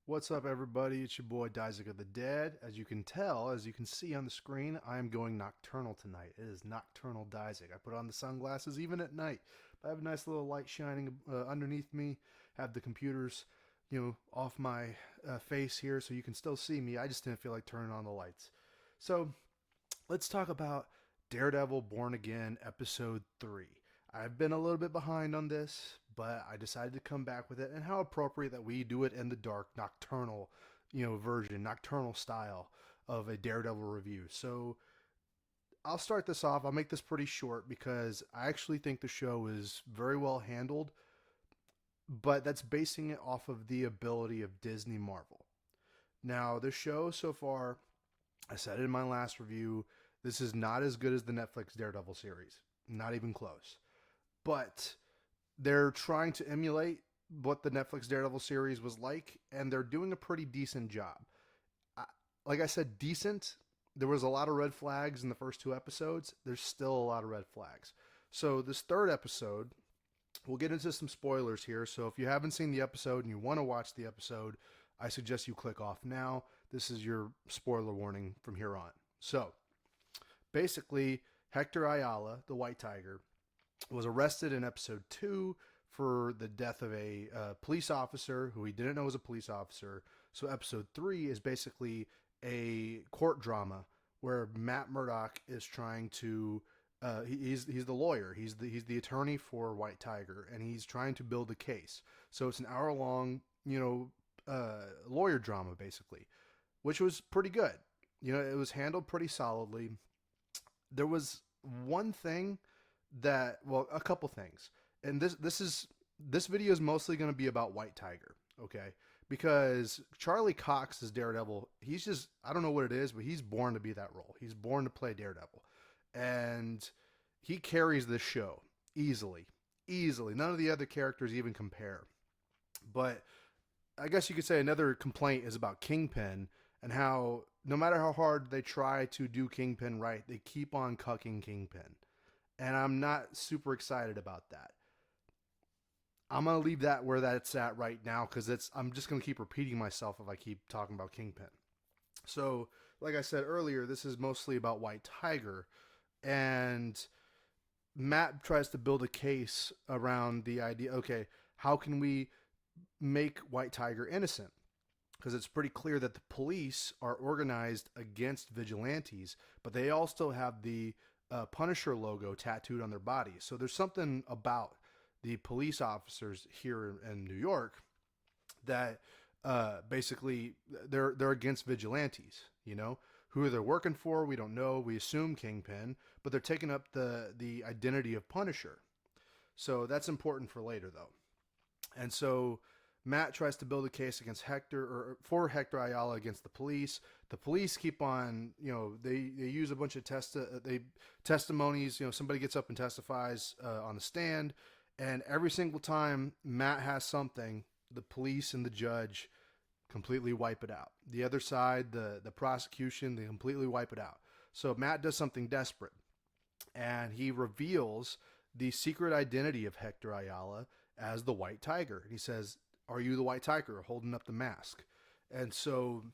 What's up, everybody? It's your boy Dizek of the Dead. As you can tell, as you can see on the screen, I am going nocturnal tonight. It is Nocturnal Dizek. I put on the sunglasses even at night. I have a nice little light shining underneath me. Have the computers, off my face here, so you can still see me. I just didn't feel like turning on the lights. So let's talk about Daredevil Born Again Episode 3. I've been a little bit behind on this, but I decided to come back with it, and how appropriate that we do it in the dark, nocturnal, version, nocturnal style of a Daredevil review. So I'll start this off. I'll make this pretty short because I actually think the show is very well handled, but that's basing it off of the ability of Disney Marvel. Now, the show so far, I said it in my last review, this is not as good as the Netflix Daredevil series. Not even close. But they're trying to emulate what the Netflix Daredevil series was like, and they're doing a pretty decent job. Like I said, decent. There was a lot of red flags in the first two episodes. There's still a lot of red flags. So this third episode, we'll get into some spoilers here. So if you haven't seen the episode and you want to watch the episode, I suggest you click off now. This is your spoiler warning from here on. So basically, Hector Ayala, the White Tiger, was arrested in episode 2 for the death of a police officer who he didn't know was a police officer. So episode 3 is basically a court drama where Matt Murdock is trying to he's the lawyer, he's the attorney for White Tiger, and he's trying to build a case. So it's an hour long lawyer drama basically, which was pretty good. It was handled pretty solidly. There was one thing a couple things, and this video is mostly going to be about White Tiger, okay? Because Charlie Cox is Daredevil. He's just, I don't know what it is, but he's born to be that role. He's born to play Daredevil, and he carries this show easily. None of the other characters even compare. But I guess you could say another complaint is about Kingpin, and how no matter how hard they try to do Kingpin right, they keep on cucking Kingpin. And I'm not super excited about that. I'm gonna leave that where that's at right now because I'm just gonna keep repeating myself if I keep talking about Kingpin. So, like I said earlier, this is mostly about White Tiger, and Matt tries to build a case around the idea. Okay, how can we make White Tiger innocent? Because it's pretty clear that the police are organized against vigilantes, but they all still have the Punisher logo tattooed on their bodies. So there's something about the police officers here in New York that basically they're against vigilantes. Who they're working for, we don't know. We assume Kingpin, but they're taking up the identity of Punisher. So that's important for later, though. And so Matt tries to build a case against Hector, or for Hector Ayala, against the police. The police keep on, they use a bunch of testimonies. Somebody gets up and testifies on the stand, and every single time Matt has something, the police and the judge completely wipe it out. The other side, the prosecution, they completely wipe it out. So Matt does something desperate, and he reveals the secret identity of Hector Ayala as the White Tiger. And he says, "Are you the White Tiger?" holding up the mask. And so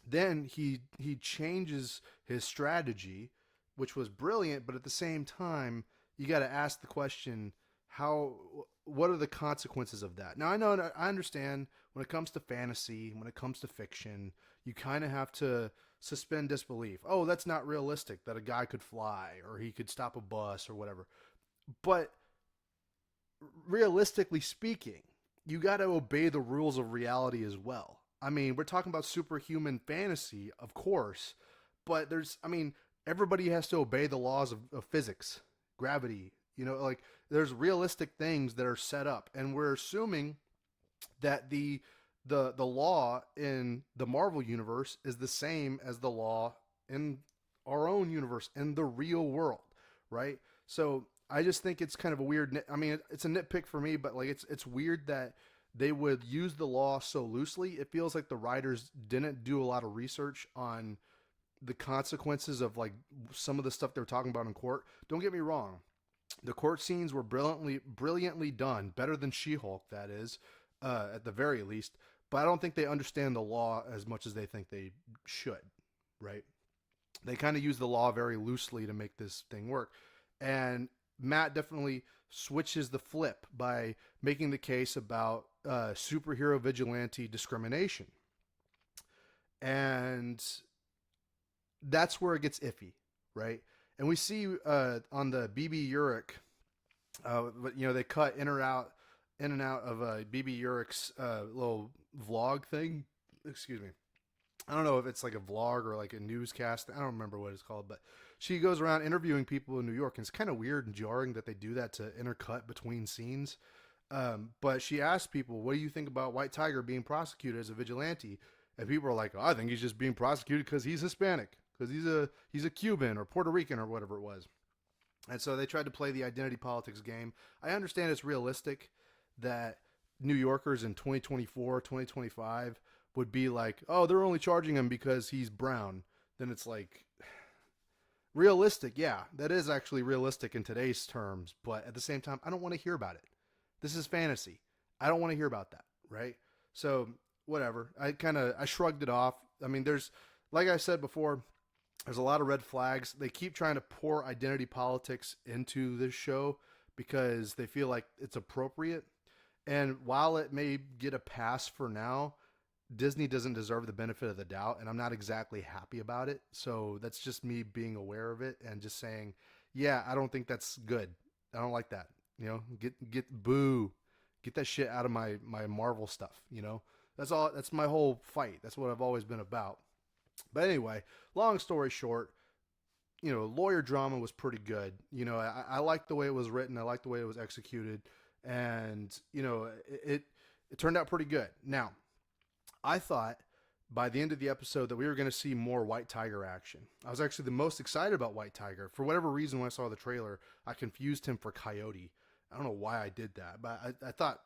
then he changes his strategy, which was brilliant, but at the same time, you got to ask the question, what are the consequences of that? Now, I understand when it comes to fantasy, when it comes to fiction, you kind of have to suspend disbelief. Oh, that's not realistic that a guy could fly or he could stop a bus or whatever. But realistically speaking, you got to obey the rules of reality as well. I mean, we're talking about superhuman fantasy, of course, but everybody has to obey the laws of physics, gravity. There's realistic things that are set up, and we're assuming that the law in the Marvel universe is the same as the law in our own universe, in the real world, right? So I just think it's kind of a weird. It's a nitpick for me, but it's weird that they would use the law so loosely. It feels like the writers didn't do a lot of research on the consequences of some of the stuff they're talking about in court. Don't get me wrong, the court scenes were brilliantly done, better than She-Hulk, that is, at the very least. but I don't think they understand the law as much as they think they should, right? They kind of use the law very loosely to make this thing work. And Matt definitely switches the flip by making the case about superhero vigilante discrimination. And that's where it gets iffy, right? And we see on the BB Urich, they cut in and out of BB Urich's little vlog thing. Excuse me. I don't know if it's like a vlog or like a newscast. I don't remember what it's called, but she goes around interviewing people in New York, and it's kind of weird and jarring that they do that to intercut between scenes. But she asked people, "What do you think about White Tiger being prosecuted as a vigilante?" And people are like, "Oh, I think he's just being prosecuted because he's Hispanic, because he's a Cuban or Puerto Rican or whatever it was." And so they tried to play the identity politics game. I understand it's realistic that New Yorkers in 2024, 2025 would be like, oh, they're only charging him because he's brown. Then it's like, realistic, yeah, that is actually realistic in today's terms. But at the same time, I don't want to hear about it. This is fantasy. I don't want to hear about that, right? So whatever. I shrugged it off. I mean, like I said before, there's a lot of red flags. They keep trying to pour identity politics into this show because they feel like it's appropriate. And while it may get a pass for now, Disney doesn't deserve the benefit of the doubt, and I'm not exactly happy about it. So that's just me being aware of it and just saying, yeah, I don't think that's good. I don't like that. Get boo. Get that shit out of my Marvel stuff, That's all. That's my whole fight. That's what I've always been about. But anyway, long story short, lawyer drama was pretty good. I liked the way it was written. I liked the way it was executed. And, it turned out pretty good. Now, I thought by the end of the episode that we were going to see more White Tiger action. I was actually the most excited about White Tiger. For whatever reason, when I saw the trailer, I confused him for Coyote. I don't know why I did that, but I thought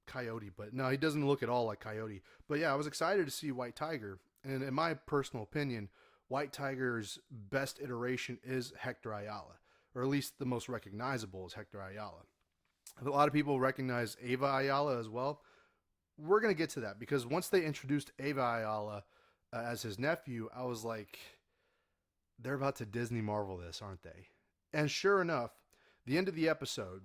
Coyote, but no, he doesn't look at all like Coyote. But yeah, I was excited to see White Tiger. And in my personal opinion, White Tiger's best iteration is Hector Ayala, or at least the most recognizable is Hector Ayala. A lot of people recognize Ava Ayala as well. We're going to get to that because once they introduced Ava Ayala as his nephew, I was like, they're about to Disney Marvel this, aren't they? And sure enough, the end of the episode,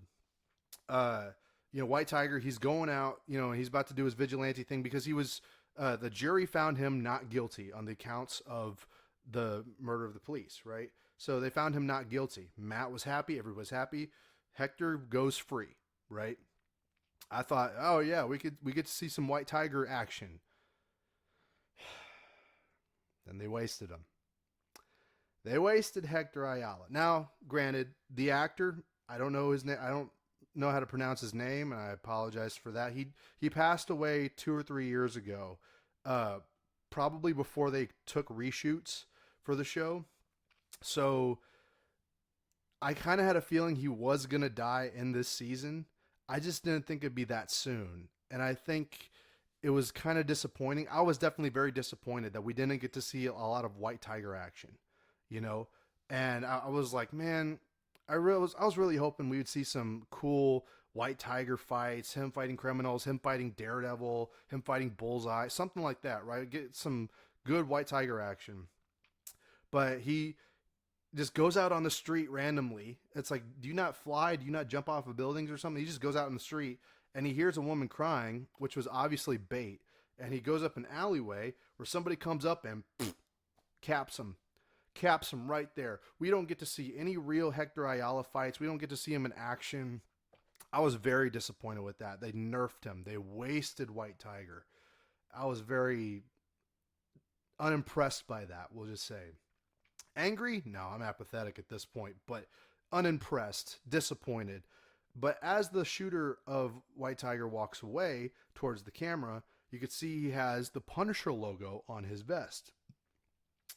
White Tiger, he's going out, he's about to do his vigilante thing because he was, the jury found him not guilty on the accounts of the murder of the police, right? So they found him not guilty. Matt was happy. Everybody was happy. Hector goes free, right? I thought, oh yeah, we get to see some White Tiger action. Then they wasted him. They wasted Hector Ayala. Now, granted, the actor, I don't know his name. I don't know how to pronounce his name, and I apologize for that. He passed away 2 or 3 years ago, probably before they took reshoots for the show. So I kind of had a feeling he was going to die in this season. I just didn't think it'd be that soon. And I think it was kind of disappointing. I was definitely very disappointed that we didn't get to see a lot of White Tiger action, And I was like, man, I was really hoping we would see some cool White Tiger fights, him fighting criminals, him fighting Daredevil, him fighting Bullseye, something like that, right? Get some good White Tiger action. But he just goes out on the street randomly. It's like, do you not fly? Do you not jump off of buildings or something? He just goes out in the street and he hears a woman crying, which was obviously bait. And he goes up an alleyway where somebody comes up and caps him right there. We don't get to see any real Hector Ayala fights. We don't get to see him in action. I was very disappointed with that. They nerfed him. They wasted White Tiger. I was very unimpressed by that, we'll just say. Angry? No, I'm apathetic at this point, but unimpressed, disappointed. But as the shooter of White Tiger walks away towards the camera, you could see he has the Punisher logo on his vest.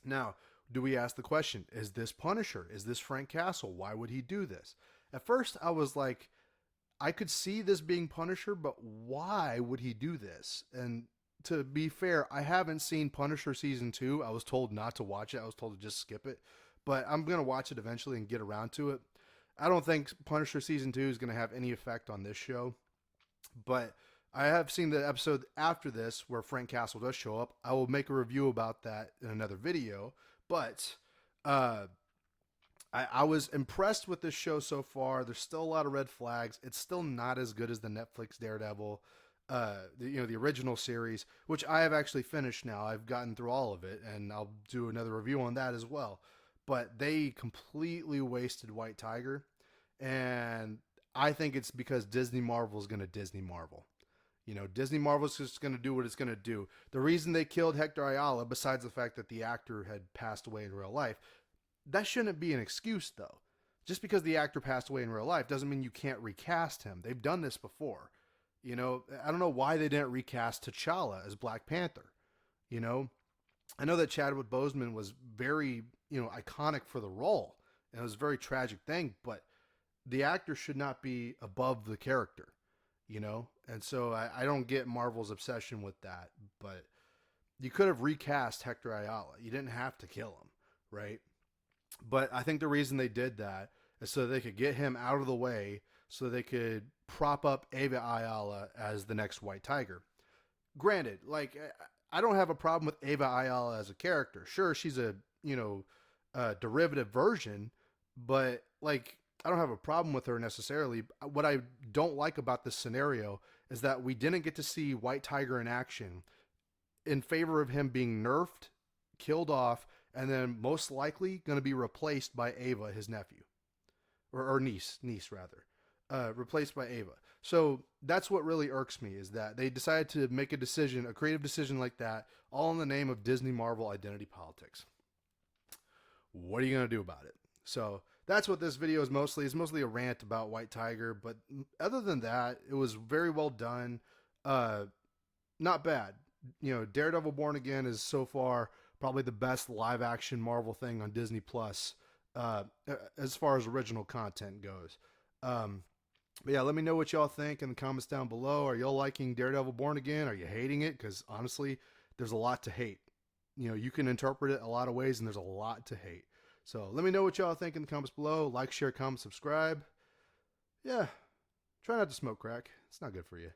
Now, do we ask the question, is this Punisher? Is this Frank Castle? Why would he do this? At first, I was like, I could see this being Punisher, but why would he do this? And to be fair, I haven't seen Punisher Season 2. I was told not to watch it. I was told to just skip it. But I'm going to watch it eventually and get around to it. I don't think Punisher Season 2 is going to have any effect on this show. But I have seen the episode after this where Frank Castle does show up. I will make a review about that in another video. But uh, I was impressed with this show so far. There's still a lot of red flags. It's still not as good as the Netflix Daredevil, the original series, which I have actually finished now. I've gotten through all of it, and I'll do another review on that as well. But they completely wasted White Tiger, and I think it's because Disney Marvel is going to Disney Marvel. Disney Marvel's just going to do what it's going to do. The reason they killed Hector Ayala, besides the fact that the actor had passed away in real life, that shouldn't be an excuse, though. Just because the actor passed away in real life doesn't mean you can't recast him. They've done this before. I don't know why they didn't recast T'Challa as Black Panther. You know, I know that Chadwick Boseman was very, iconic for the role, and it was a very tragic thing, but the actor should not be above the character. And so I don't get Marvel's obsession with that, but you could have recast Hector Ayala. You didn't have to kill him, right? But I think the reason they did that is so they could get him out of the way so they could prop up Ava Ayala as the next White Tiger. Granted, like, I don't have a problem with Ava Ayala as a character. Sure, she's a derivative version, but like, I don't have a problem with her necessarily. What I don't like about this scenario is that we didn't get to see White Tiger in action in favor of him being nerfed, killed off, and then most likely going to be replaced by Ava, his nephew, or niece rather, replaced by Ava. So that's what really irks me, is that they decided to make a creative decision like that, all in the name of Disney Marvel identity politics. What are you going to do about it? So that's what this video is mostly. It's mostly a rant about White Tiger, but other than that, it was very well done. Not bad. Daredevil Born Again is so far probably the best live action Marvel thing on Disney Plus, as far as original content goes. But yeah, let me know what y'all think in the comments down below. Are y'all liking Daredevil Born Again? Are you hating it? Because honestly, there's a lot to hate. You can interpret it a lot of ways, and there's a lot to hate. So let me know what y'all think in the comments below. Like, share, comment, subscribe. Yeah, try not to smoke crack. It's not good for you.